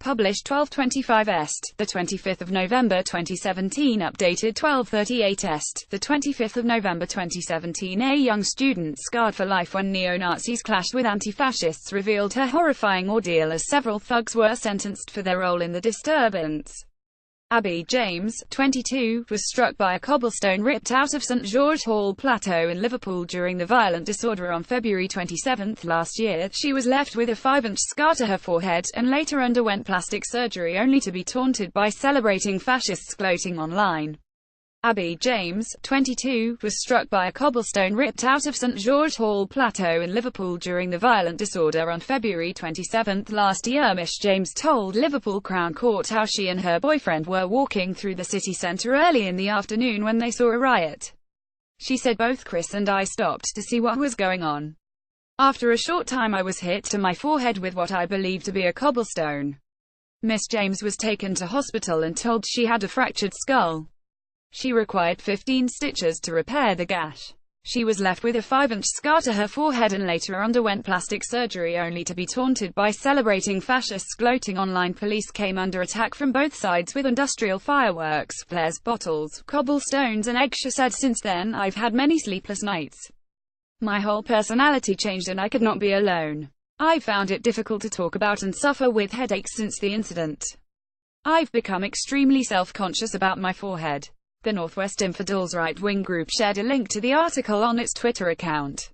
published 12:25 est, the 25th of November 2017, updated 12:38 est, the 25th of November 2017. A young student scarred for life when neo-Nazis clashed with anti-fascists revealed her horrifying ordeal as several thugs were sentenced for their role in the disturbance. Abby James, 22, was struck by a cobblestone ripped out of St George Hall Plateau in Liverpool during the violent disorder on February 27 last year. She was left with a 5-inch scar to her forehead, and later underwent plastic surgery only to be taunted by celebrating fascists gloating online. Abby James, 22, was struck by a cobblestone ripped out of St George Hall Plateau in Liverpool during the violent disorder on February 27 last year. Miss James told Liverpool Crown Court how she and her boyfriend were walking through the city centre early in the afternoon when they saw a riot. She said, "Both Chris and I stopped to see what was going on. After a short time I was hit to my forehead with what I believe to be a cobblestone." Miss James was taken to hospital and told she had a fractured skull. She required 15 stitches to repair the gash. She was left with a 5-inch scar to her forehead and later underwent plastic surgery only to be taunted by celebrating fascists gloating online. Police came under attack from both sides with industrial fireworks, flares, bottles, cobblestones and eggs. She said, "Since then, I've had many sleepless nights. My whole personality changed and I could not be alone. I found it difficult to talk about and suffer with headaches since the incident. I've become extremely self-conscious about my forehead." The Northwest Infidels right-wing group shared a link to the article on its Twitter account.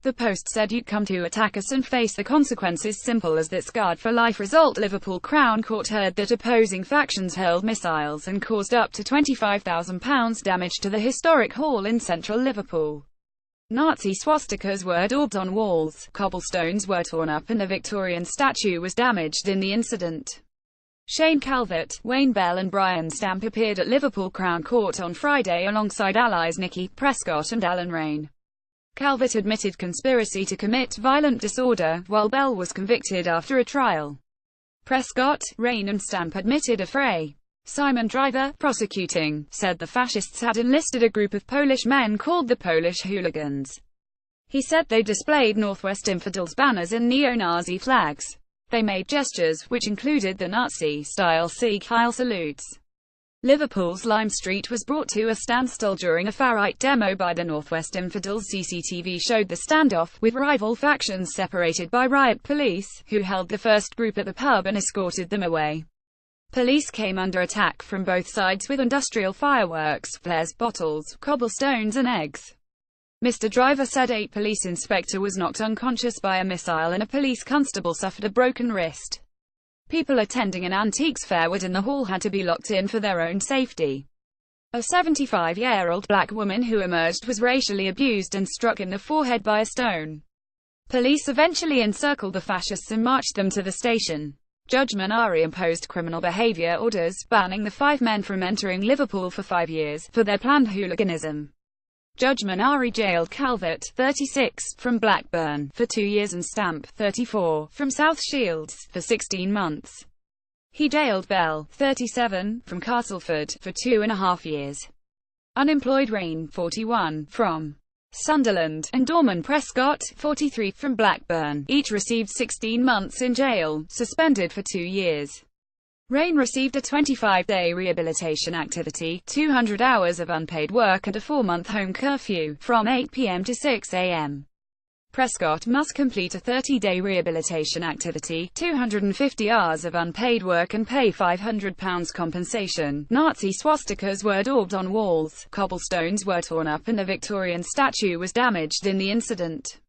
The post said, "You come to attack us and face the consequences, simple as that. Scarred for life result." Liverpool Crown Court heard that opposing factions hurled missiles and caused up to £25,000 damage to the historic hall in central Liverpool. Nazi swastikas were daubed on walls, cobblestones were torn up and a Victorian statue was damaged in the incident. Shane Calvert, Wayne Bell and Brian Stamp appeared at Liverpool Crown Court on Friday alongside allies Nikki Prescott and Alan Raine. Calvert admitted conspiracy to commit violent disorder, while Bell was convicted after a trial. Prescott, Raine and Stamp admitted a fray. Simon Driver, prosecuting, said the fascists had enlisted a group of Polish men called the Polish Hooligans. He said they displayed Northwest Infidels banners and neo-Nazi flags. They made gestures, which included the Nazi-style Sieg Heil salutes. Liverpool's Lime Street was brought to a standstill during a far-right demo by the Northwest Infidels. CCTV showed the standoff, with rival factions separated by riot police, who held the first group at the pub and escorted them away. Police came under attack from both sides with industrial fireworks, flares, bottles, cobblestones and eggs. Mr. Driver said a police inspector was knocked unconscious by a missile and a police constable suffered a broken wrist. People attending an antiques fair within the hall had to be locked in for their own safety. A 75-year-old black woman who emerged was racially abused and struck in the forehead by a stone. Police eventually encircled the fascists and marched them to the station. Judge Manari imposed criminal behavior orders, banning the 5 men from entering Liverpool for 5 years, for their planned hooliganism. Judge Manari jailed Calvert, 36, from Blackburn, for 2 years and Stamp, 34, from South Shields, for 16 months. He jailed Bell, 37, from Castleford, for 2.5 years. Unemployed Raine, 41, from Sunderland, and Dorman Prescott, 43, from Blackburn, each received 16 months in jail, suspended for 2 years. Raine received a 25-day rehabilitation activity, 200 hours of unpaid work and a 4-month home curfew, from 8 p.m. to 6 a.m. Prescott must complete a 30-day rehabilitation activity, 250 hours of unpaid work and pay £500 compensation. Nazi swastikas were daubed on walls, cobblestones were torn up and a Victorian statue was damaged in the incident.